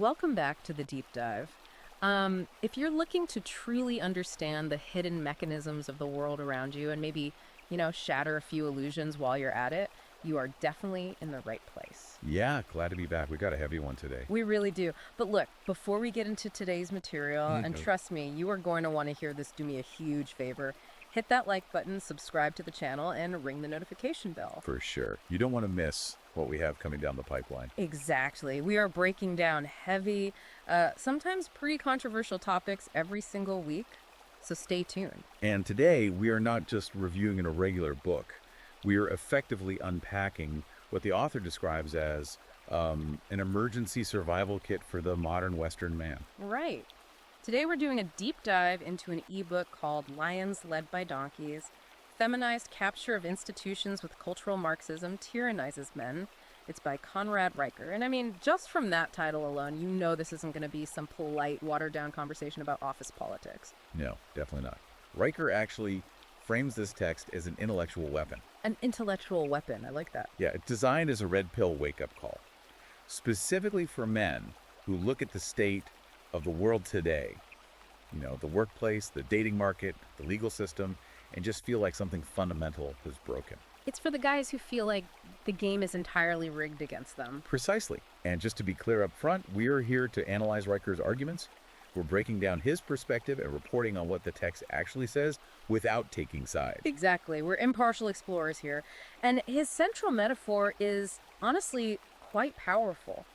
welcome back to the deep dive. If you're looking to truly understand the hidden mechanisms of the world around you and maybe, shatter a few illusions while you're at it, you are definitely in the right place. Yeah, glad to be back. We got a heavy one today. We really do. But look, before we get into today's material, and Mhm. trust me, you are going to want to hear this do me a huge favor. Hit that like button, subscribe to the channel, and ring the notification bell. For sure. You don't want to miss what we have coming down the pipeline. Exactly. We are breaking down heavy, sometimes pretty controversial topics every single week. So stay tuned. And today, we are not just reviewing an irregular book. We are effectively unpacking what the author describes as an emergency survival kit for the modern Western man. Right. Today we're doing a deep dive into an ebook called Lions Led by Donkeys. Feminized Capture of Institutions with Cultural Marxism Tyrannizes Men. It's by Conrad Riker. And I mean, just from that title alone, you know this isn't going to be some polite, watered-down conversation about office politics. No, definitely not. Riker actually frames this text as an intellectual weapon. An intellectual weapon. I like that. Yeah, it's designed as a red pill wake-up call, specifically for men who look at the state of the world today, the workplace, the dating market, the legal system, and just feel like something fundamental is broken. It's for the guys who feel like the game is entirely rigged against them. Precisely. And just to be clear up front, we are here to analyze Riker's arguments. We're breaking down his perspective and reporting on what the text actually says without taking sides. Exactly. We're impartial explorers here. And his central metaphor is honestly quite powerful.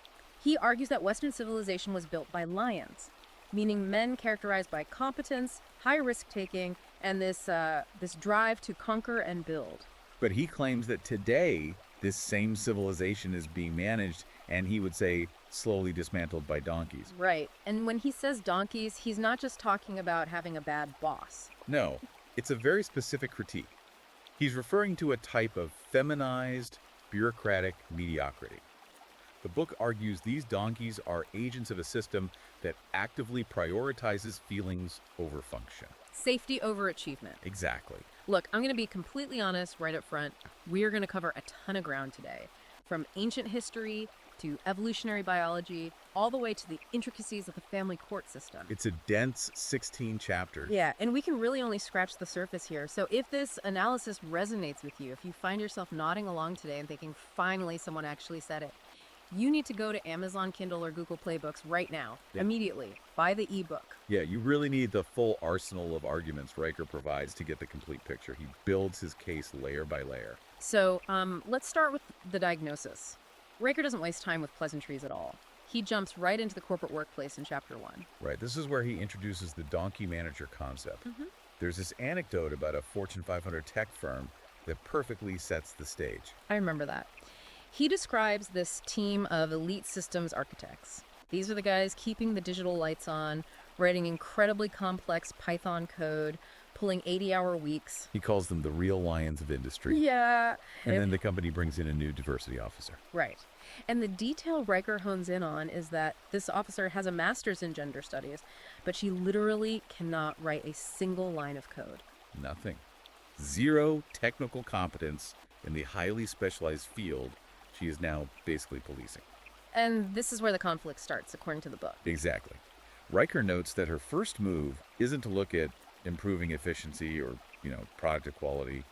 He argues that Western civilization was built by lions, meaning men characterized by competence, high risk-taking, and this drive to conquer and build. But he claims that today, this same civilization is being managed, and he would say slowly dismantled by donkeys. Right. And when he says donkeys, he's not just talking about having a bad boss. No, it's a very specific critique. He's referring to a type of feminized, bureaucratic mediocrity. The book argues these donkeys are agents of a system that actively prioritizes feelings over function. Safety over achievement. Exactly. Look, I'm going to be completely honest right up front. We are going to cover a ton of ground today, from ancient history to evolutionary biology, all the way to the intricacies of the family court system. It's a dense 16 chapters. Yeah, and we can really only scratch the surface here. So if this analysis resonates with you, if you find yourself nodding along today and thinking, finally, someone actually said it, you need to go to Amazon Kindle or Google Play Books right now, immediately. Buy the ebook. Yeah, you really need the full arsenal of arguments Riker provides to get the complete picture. He builds his case layer by layer. So let's start with the diagnosis. Riker doesn't waste time with pleasantries at all. He jumps right into the corporate workplace in Chapter 1. Right, this is where he introduces the donkey manager concept. There's this anecdote about a Fortune 500 tech firm that perfectly sets the stage. I remember that. He describes this team of elite systems architects. These are the guys keeping the digital lights on, writing incredibly complex Python code, pulling 80-hour weeks. He calls them the real lions of industry. Yeah. And then the company brings in a new diversity officer. Right. And the detail Riker hones in on is that this officer has a master's in gender studies, but she literally cannot write a single line of code. Nothing. Zero technical competence in the highly specialized field she is now basically policing. And this is where the conflict starts, according to the book. Exactly. Riker notes that her first move isn't to look at improving efficiency or, product equality.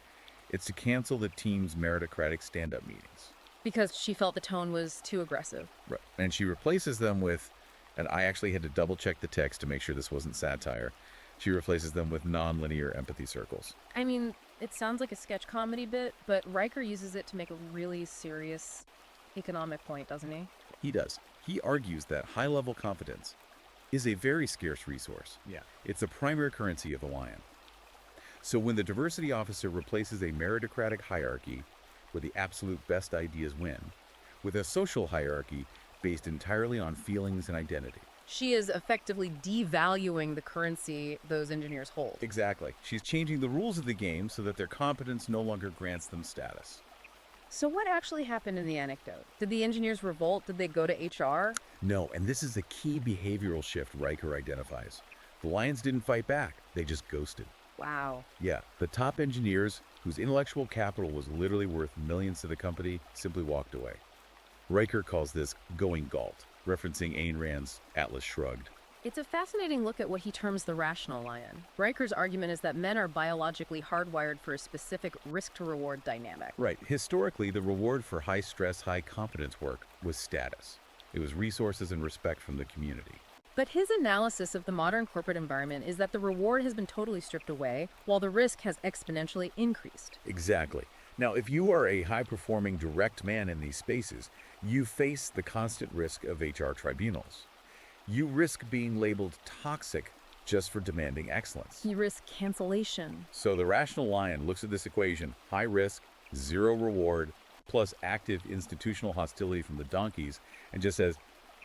It's to cancel the team's meritocratic stand-up meetings. Because she felt the tone was too aggressive. Right. And she replaces them with, and I actually had to double-check the text to make sure this wasn't satire, she replaces them with non-linear empathy circles. I mean, it sounds like a sketch comedy bit, but Riker uses it to make a really serious economic point, doesn't he? He does. He argues that high-level competence is a very scarce resource. Yeah. It's the primary currency of the lion. So when the diversity officer replaces a meritocratic hierarchy where the absolute best ideas win, with a social hierarchy based entirely on feelings and identity. She is effectively devaluing the currency those engineers hold. Exactly. She's changing the rules of the game so that their competence no longer grants them status. So what actually happened in the anecdote? Did the engineers revolt? Did they go to HR? No, and this is the key behavioral shift Riker identifies. The lions didn't fight back. They just ghosted. Wow. Yeah, the top engineers, whose intellectual capital was literally worth millions to the company, simply walked away. Riker calls this going galt. referencing Ayn Rand's Atlas Shrugged. It's a fascinating look at what he terms the rational lion. Riker's argument is that men are biologically hardwired for a specific risk-to-reward dynamic. Right. Historically, the reward for high-stress, high-competence work was status. It was resources and respect from the community. But his analysis of the modern corporate environment is that the reward has been totally stripped away, while the risk has exponentially increased. Exactly. Now, if you are a high-performing direct man in these spaces, you face the constant risk of HR tribunals. You risk being labeled toxic just for demanding excellence. You risk cancellation. So the rational lion looks at this equation, high risk, zero reward, plus active institutional hostility from the donkeys, and just says,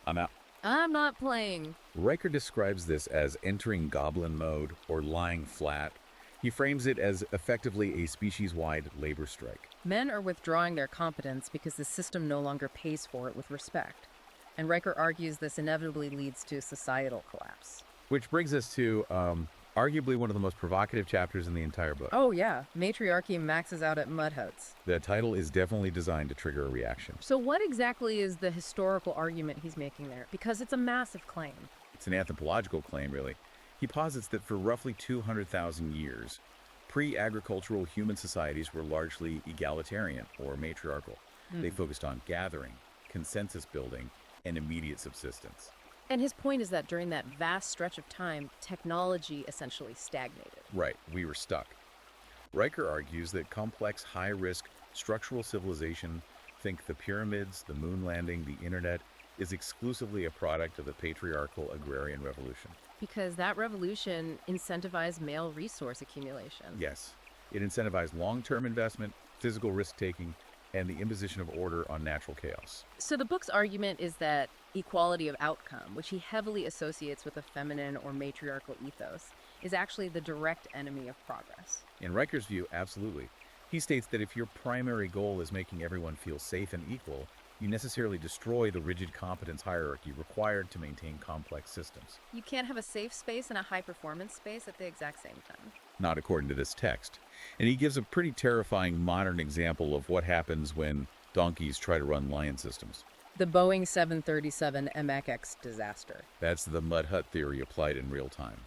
I'm out. I'm not playing. Riker describes this as entering goblin mode or lying flat. He frames it as effectively a species-wide labor strike. Men are withdrawing their competence because the system no longer pays for it with respect. And Riker argues this inevitably leads to societal collapse. Which brings us to arguably one of the most provocative chapters in the entire book. Oh yeah, matriarchy maxes out at mud huts. The title is definitely designed to trigger a reaction. So what exactly is the historical argument he's making there? Because it's a massive claim. It's an anthropological claim, really. He posits that for roughly 200,000 years, pre-agricultural human societies were largely egalitarian or matriarchal. They focused on gathering, consensus building, and immediate subsistence. And his point is that during that vast stretch of time, technology essentially stagnated. Right, we were stuck. Riker argues that complex, high-risk structural civilization, think the pyramids, the moon landing, the internet, is exclusively a product of the patriarchal agrarian revolution. Because that revolution incentivized male resource accumulation. Yes, it incentivized long-term investment, physical risk-taking, and the imposition of order on natural chaos. So the book's argument is that equality of outcome, which he heavily associates with a feminine or matriarchal ethos, is actually the direct enemy of progress. In Riker's view, absolutely. He states that if your primary goal is making everyone feel safe and equal, you necessarily destroy the rigid competence hierarchy required to maintain complex systems. You can't have a safe space and a high-performance space at the exact same time. Not according to this text. And he gives a pretty terrifying modern example of what happens when donkeys try to run lion systems. The Boeing 737 MX disaster. That's the mud hut theory applied in real time.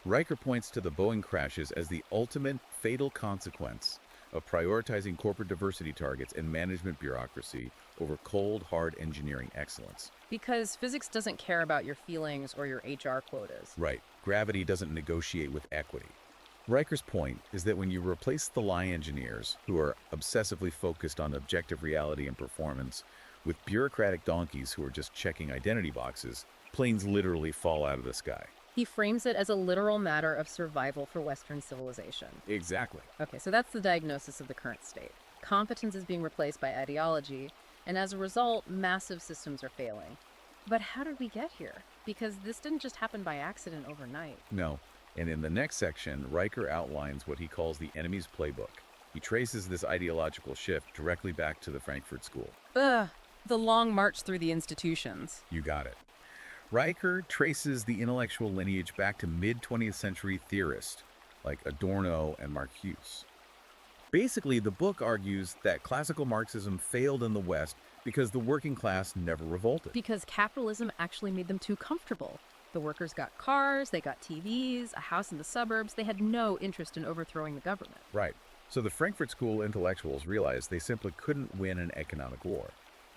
Riker points to the Boeing crashes as the ultimate fatal consequence of prioritizing corporate diversity targets and management bureaucracy over cold, hard engineering excellence. Because physics doesn't care about your feelings or your HR quotas. Right. Gravity doesn't negotiate with equity. Riker's point is that when you replace the lie engineers, who are obsessively focused on objective reality and performance, with bureaucratic donkeys who are just checking identity boxes, planes literally fall out of the sky. He frames it as a literal matter of survival for Western civilization. Exactly. Okay, so that's the diagnosis of the current state. Competence is being replaced by ideology, and as a result, massive systems are failing. But how did we get here? Because this didn't just happen by accident overnight. No. And in the next section, Riker outlines what he calls the enemy's playbook. He traces this ideological shift directly back to the Frankfurt School. Ugh, the long march through the institutions. You got it. Riker traces the intellectual lineage back to mid-20th century theorists like Adorno and Marcuse. Basically, the book argues that classical Marxism failed in the West because the working class never revolted. Because capitalism actually made them too comfortable. The workers got cars, they got TVs, a house in the suburbs. They had no interest in overthrowing the government. Right. So the Frankfurt School intellectuals realized they simply couldn't win an economic war.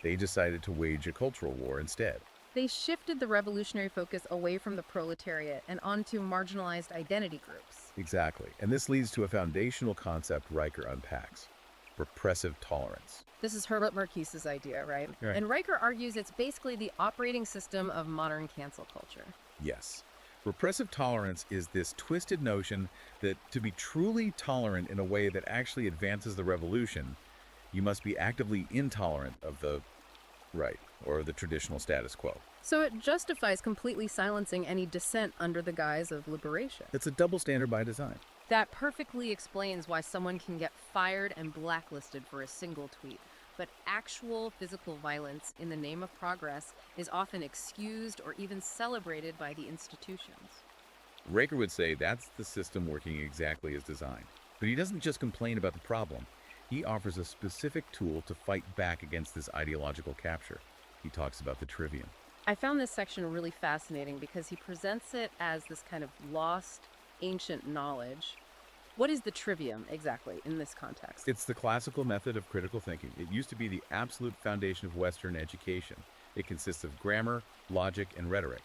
They decided to wage a cultural war instead. They shifted the revolutionary focus away from the proletariat and onto marginalized identity groups. Exactly. And this leads to a foundational concept Riker unpacks: repressive tolerance. This is Herbert Marcuse's idea, right? Right. And Riker argues it's basically the operating system of modern cancel culture. Yes. Repressive tolerance is this twisted notion that to be truly tolerant in a way that actually advances the revolution, you must be actively intolerant of the right, or the traditional status quo. So it justifies completely silencing any dissent under the guise of liberation. It's a double standard by design. That perfectly explains why someone can get fired and blacklisted for a single tweet. But actual physical violence in the name of progress is often excused or even celebrated by the institutions. Riker would say that's the system working exactly as designed. But he doesn't just complain about the problem. He offers a specific tool to fight back against this ideological capture. He talks about the trivium. I found this section really fascinating because he presents it as this kind of lost ancient knowledge. What is the trivium exactly in this context? It's the classical method of critical thinking. It used to be the absolute foundation of Western education. It consists of grammar, logic, and rhetoric.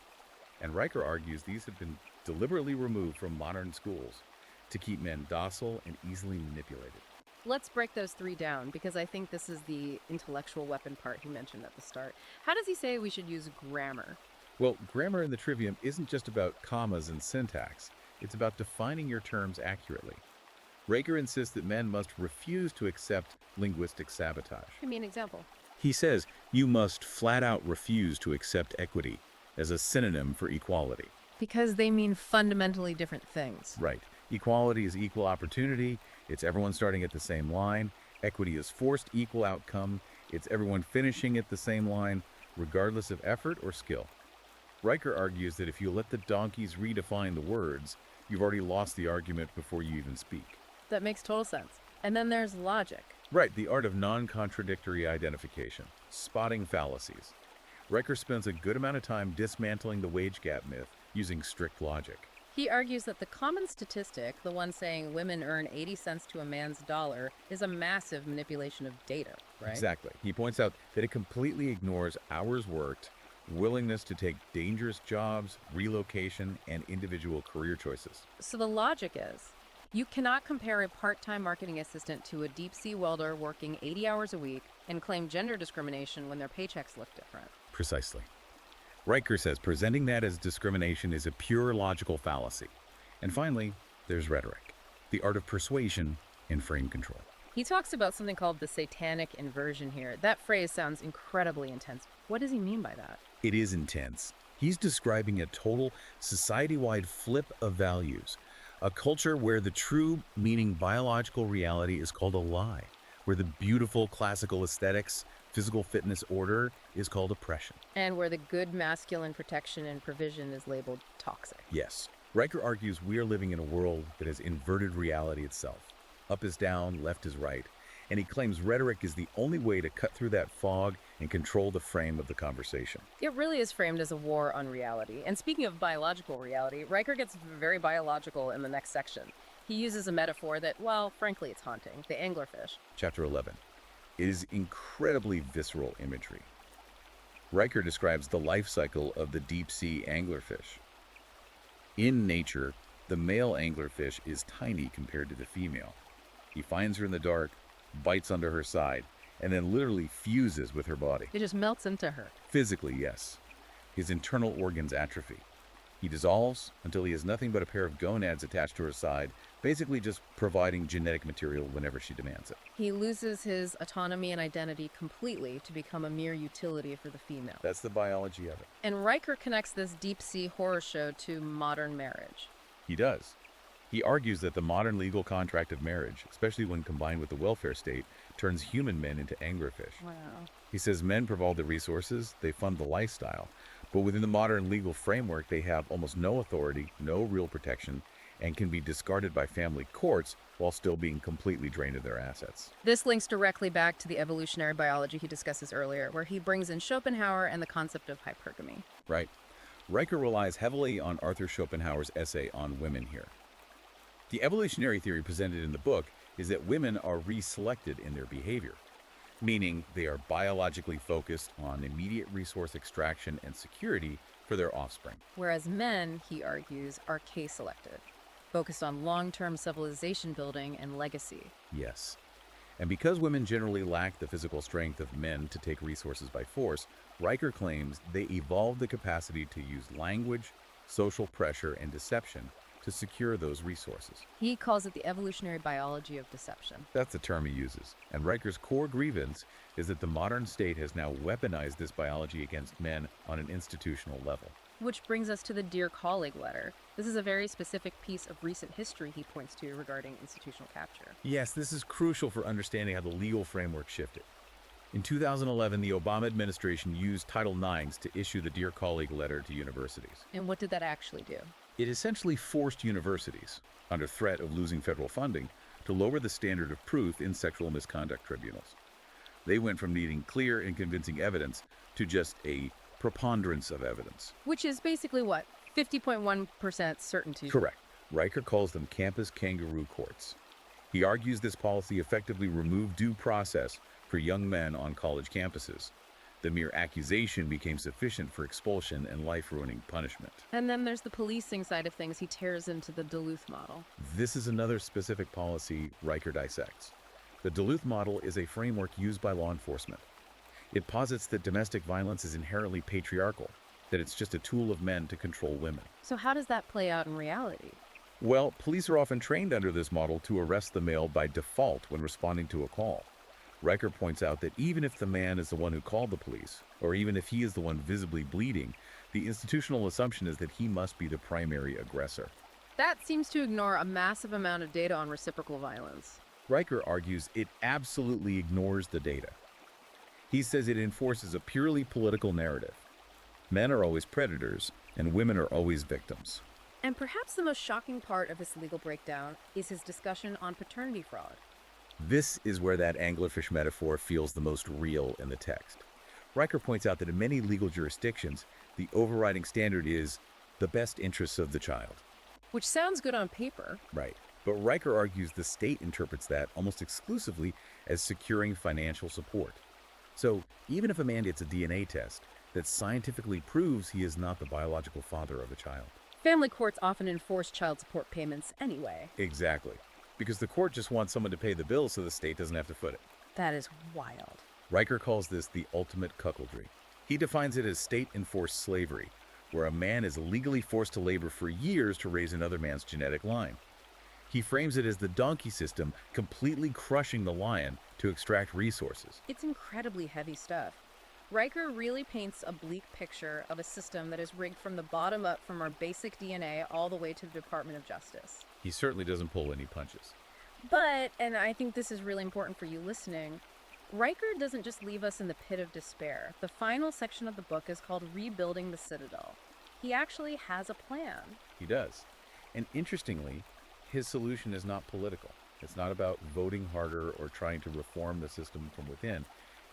And Riker argues these have been deliberately removed from modern schools to keep men docile and easily manipulated. Let's break those three down because I think this is the intellectual weapon part he mentioned at the start. How does he say we should use grammar? Well, grammar in the trivium isn't just about commas and syntax. It's about defining your terms accurately. Raker insists that men must refuse to accept linguistic sabotage. Give me an example. He says you must flat out refuse to accept equity as a synonym for equality. Because they mean fundamentally different things. Right. Equality is equal opportunity. It's everyone starting at the same line. Equity is forced equal outcome. It's everyone finishing at the same line, regardless of effort or skill. Riker argues that if you let the donkeys redefine the words, you've already lost the argument before you even speak. That makes total sense. And then there's logic. Right, the art of non-contradictory identification, spotting fallacies. Riker spends a good amount of time dismantling the wage gap myth using strict logic. He argues that the common statistic, the one saying women earn 80 cents to a man's dollar, is a massive manipulation of data, right? Exactly. He points out that it completely ignores hours worked, willingness to take dangerous jobs, relocation, and individual career choices. So the logic is, you cannot compare a part-time marketing assistant to a deep-sea welder working 80 hours a week and claim gender discrimination when their paychecks look different. Precisely. Riker says presenting that as discrimination is a pure logical fallacy. And finally, there's rhetoric, the art of persuasion and frame control. He talks about something called the satanic inversion here. That phrase sounds incredibly intense. What does he mean by that? It is intense. He's describing a total society-wide flip of values, a culture where the true meaning biological reality is called a lie, where the beautiful classical aesthetics, physical fitness order is called oppression. And where the good masculine protection and provision is labeled toxic. Yes. Riker argues we are living in a world that has inverted reality itself. Up is down, left is right. And he claims rhetoric is the only way to cut through that fog and control the frame of the conversation. It really is framed as a war on reality. And speaking of biological reality, Riker gets very biological in the next section. He uses a metaphor that, well, frankly, it's haunting, the anglerfish. Chapter 11. It is incredibly visceral imagery. Riker describes the life cycle of the deep-sea anglerfish. In nature, the male anglerfish is tiny compared to the female. He finds her in the dark, bites onto her side, and then literally fuses with her body. It just melts into her. Physically, yes. His internal organs atrophy. He dissolves until he has nothing but a pair of gonads attached to her side, basically just providing genetic material whenever she demands it. He loses his autonomy and identity completely to become a mere utility for the female. That's the biology of it. And Riker connects this deep-sea horror show to modern marriage. He does. He argues that the modern legal contract of marriage, especially when combined with the welfare state, turns human men into anglerfish. Wow. He says men provide the resources, they fund the lifestyle, but within the modern legal framework, they have almost no authority, no real protection, and can be discarded by family courts while still being completely drained of their assets. This links directly back to the evolutionary biology he discusses earlier, where he brings in Schopenhauer and the concept of hypergamy. Right. Riker relies heavily on Arthur Schopenhauer's essay on women here. The evolutionary theory presented in the book is that women are reselected in their behavior, meaning they are biologically focused on immediate resource extraction and security for their offspring. Whereas men, he argues, are case-selected, focused on long-term civilization building and legacy. Yes. And because women generally lack the physical strength of men to take resources by force, Riker claims they evolved the capacity to use language, social pressure, and deception to secure those resources. He calls it the evolutionary biology of deception. That's the term he uses. And Riker's core grievance is that the modern state has now weaponized this biology against men on an institutional level. Which brings us to the Dear Colleague letter. This is a very specific piece of recent history he points to regarding institutional capture. Yes, this is crucial for understanding how the legal framework shifted. In 2011, the Obama administration used Title IX to issue the Dear Colleague letter to universities. And what did that actually do? It essentially forced universities, under threat of losing federal funding, to lower the standard of proof in sexual misconduct tribunals. They went from needing clear and convincing evidence to just a preponderance of evidence. Which is basically what? 50.1% certainty. Correct. Riker calls them campus kangaroo courts. He argues this policy effectively removed due process for young men on college campuses. The mere accusation became sufficient for expulsion and life-ruining punishment. And then there's the policing side of things he tears into the Duluth model. This is another specific policy Riker dissects. The Duluth model is a framework used by law enforcement. It posits that domestic violence is inherently patriarchal, that it's just a tool of men to control women. So how does that play out in reality? Well, police are often trained under this model to arrest the male by default when responding to a call. Riker points out that even if the man is the one who called the police, or even if he is the one visibly bleeding, the institutional assumption is that he must be the primary aggressor. That seems to ignore a massive amount of data on reciprocal violence. Riker argues it absolutely ignores the data. He says it enforces a purely political narrative. Men are always predators, and women are always victims. And perhaps the most shocking part of this legal breakdown is his discussion on paternity fraud. This is where that anglerfish metaphor feels the most real in the text. Riker points out that in many legal jurisdictions, the overriding standard is the best interests of the child. Which sounds good on paper. Right. But Riker argues the state interprets that almost exclusively as securing financial support. So even if a man gets a DNA test that scientifically proves he is not the biological father of a child. Family courts often enforce child support payments anyway. Exactly. Because the court just wants someone to pay the bill so the state doesn't have to foot it. That is wild. Riker calls this the ultimate cuckoldry. He defines it as state-enforced slavery, where a man is legally forced to labor for years to raise another man's genetic line. He frames it as the donkey system completely crushing the lion to extract resources. It's incredibly heavy stuff. Riker really paints a bleak picture of a system that is rigged from the bottom up from our basic DNA all the way to the Department of Justice. He certainly doesn't pull any punches. But, and I think this is really important for you listening, Riker doesn't just leave us in the pit of despair. The final section of the book is called Rebuilding the Citadel. He actually has a plan. He does. And interestingly, his solution is not political. It's not about voting harder or trying to reform the system from within.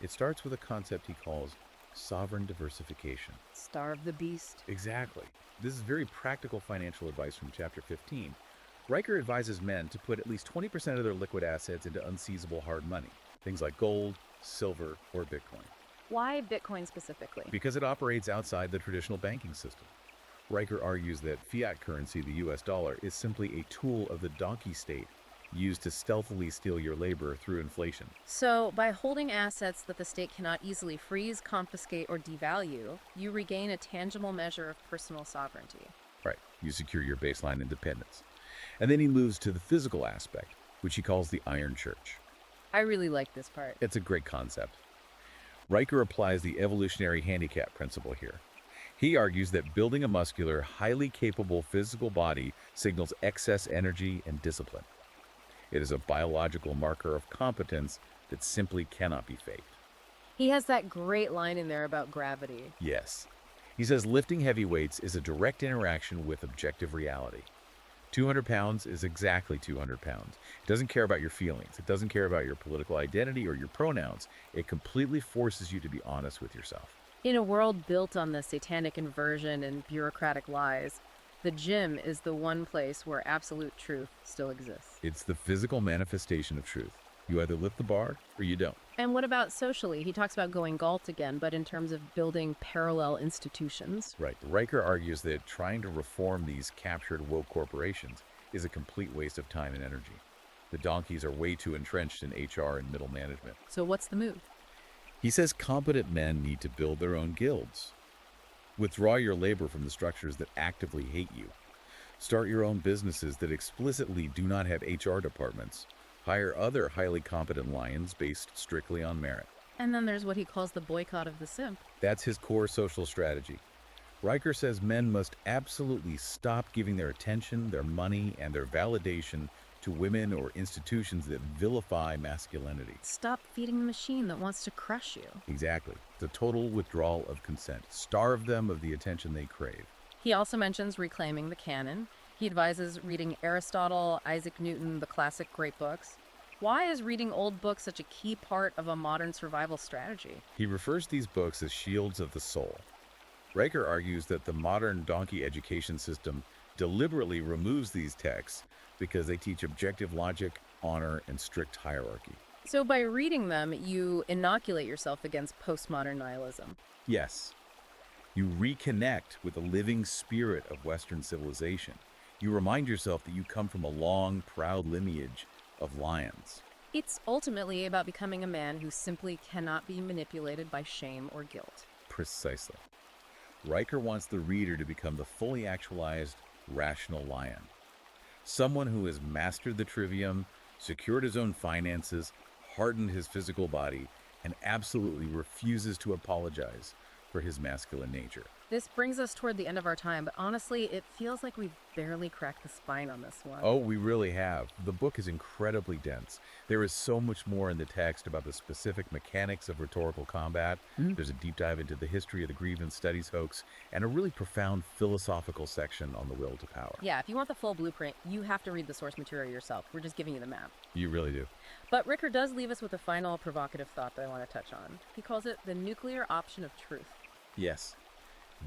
It starts with a concept he calls sovereign diversification. Starve the beast. Exactly. This is very practical financial advice from Chapter 15. Riker advises men to put at least 20% of their liquid assets into unseizable hard money, things like gold, silver, or Bitcoin. Why Bitcoin specifically? Because it operates outside the traditional banking system. Riker argues that fiat currency, the US dollar, is simply a tool of the donkey state used to stealthily steal your labor through inflation. So, by holding assets that the state cannot easily freeze, confiscate, or devalue, you regain a tangible measure of personal sovereignty. Right. You secure your baseline independence. And then he moves to the physical aspect, which he calls the Iron Church. I really like this part. It's a great concept. Riker applies the evolutionary handicap principle here. He argues that building a muscular, highly capable physical body signals excess energy and discipline. It is a biological marker of competence that simply cannot be faked. He has that great line in there about gravity. Yes. He says lifting heavy weights is a direct interaction with objective reality. 200 pounds is exactly 200 pounds. It doesn't care about your feelings. It doesn't care about your political identity or your pronouns. It completely forces you to be honest with yourself. In a world built on the satanic inversion and bureaucratic lies, the gym is the one place where absolute truth still exists. It's the physical manifestation of truth. You either lift the bar or you don't. And what about socially? He talks about going Galt again, but in terms of building parallel institutions. Right. Riker argues that trying to reform these captured woke corporations is a complete waste of time and energy. The donkeys are way too entrenched in HR and middle management. So what's the move? He says competent men need to build their own guilds. Withdraw your labor from the structures that actively hate you. Start your own businesses that explicitly do not have HR departments. Hire other highly competent lions based strictly on merit. And then there's what he calls the boycott of the simp. That's his core social strategy. Riker says men must absolutely stop giving their attention, their money, and their validation to women or institutions that vilify masculinity. Stop feeding the machine that wants to crush you. Exactly. The total withdrawal of consent. Starve them of the attention they crave. He also mentions reclaiming the canon. He advises reading Aristotle, Isaac Newton, the classic great books. Why is reading old books such a key part of a modern survival strategy? He refers to these books as shields of the soul. Riker argues that the modern donkey education system deliberately removes these texts because they teach objective logic, honor, and strict hierarchy. So by reading them, you inoculate yourself against postmodern nihilism. Yes, you reconnect with the living spirit of Western civilization. You remind yourself that you come from a long, proud lineage of lions. It's ultimately about becoming a man who simply cannot be manipulated by shame or guilt. Precisely. Riker wants the reader to become the fully actualized, rational lion. Someone who has mastered the trivium, secured his own finances, hardened his physical body, and absolutely refuses to apologize for his masculine nature. This brings us toward the end of our time, but honestly, it feels like we've barely cracked the spine on this one. Oh, we really have. The book is incredibly dense. There is so much more in the text about the specific mechanics of rhetorical combat. There's a deep dive into the history of the grievance studies hoax, and a really profound philosophical section on the will to power. Yeah, if you want the full blueprint, you have to read the source material yourself. We're just giving you the map. You really do. But Ricker does leave us with a final provocative thought that I want to touch on. He calls it the nuclear option of truth. Yes.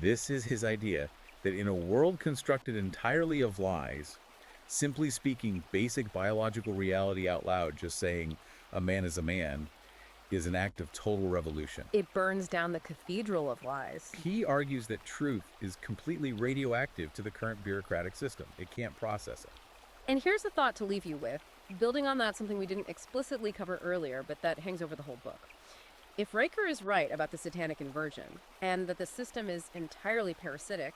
This is his idea that in a world constructed entirely of lies, simply speaking basic biological reality out loud, just saying a man is a man, is an act of total revolution. It burns down the cathedral of lies. He argues that truth is completely radioactive to the current bureaucratic system. It can't process it. And here's a thought to leave you with, building on that, something we didn't explicitly cover earlier, but that hangs over the whole book. If Riker is right about the satanic inversion, and that the system is entirely parasitic,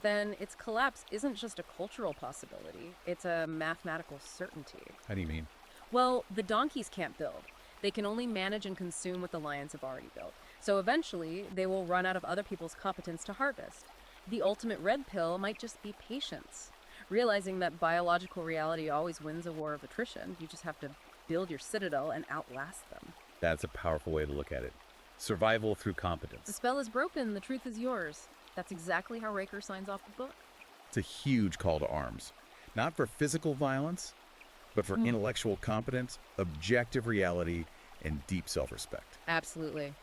then its collapse isn't just a cultural possibility, it's a mathematical certainty. How do you mean? Well, the donkeys can't build. They can only manage and consume what the lions have already built. So eventually, they will run out of other people's competence to harvest. The ultimate red pill might just be patience. Realizing that biological reality always wins a war of attrition, you just have to build your citadel and outlast them. That's a powerful way to look at it. Survival through competence. The spell is broken, the truth is yours. That's exactly how Riker signs off the book. It's a huge call to arms. Not for physical violence, but for intellectual competence, objective reality, and deep self-respect. Absolutely.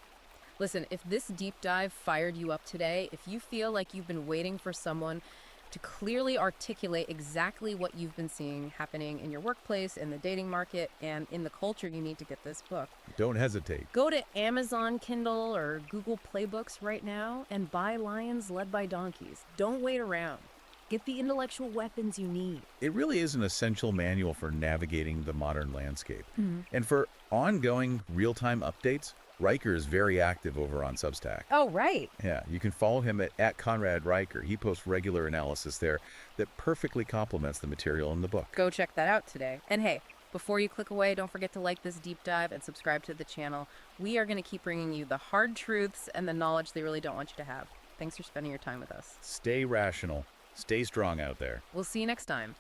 Listen, if this deep dive fired you up today, if you feel like you've been waiting for someone to clearly articulate exactly what you've been seeing happening in your workplace, in the dating market, and in the culture, you need to get this book. Don't hesitate. Go to Amazon Kindle or Google Playbooks right now and buy Lions Led by Donkeys. Don't wait around. Get the intellectual weapons you need. It really is an essential manual for navigating the modern landscape. And for ongoing real-time updates, Riker is very active over on Substack. Oh, right. Yeah, you can follow him at Conrad Riker. He posts regular analysis there that perfectly complements the material in the book. Go check that out today. And hey, before you click away, don't forget to like this deep dive and subscribe to the channel. We are going to keep bringing you the hard truths and the knowledge they really don't want you to have. Thanks for spending your time with us. Stay rational. Stay strong out there. We'll see you next time.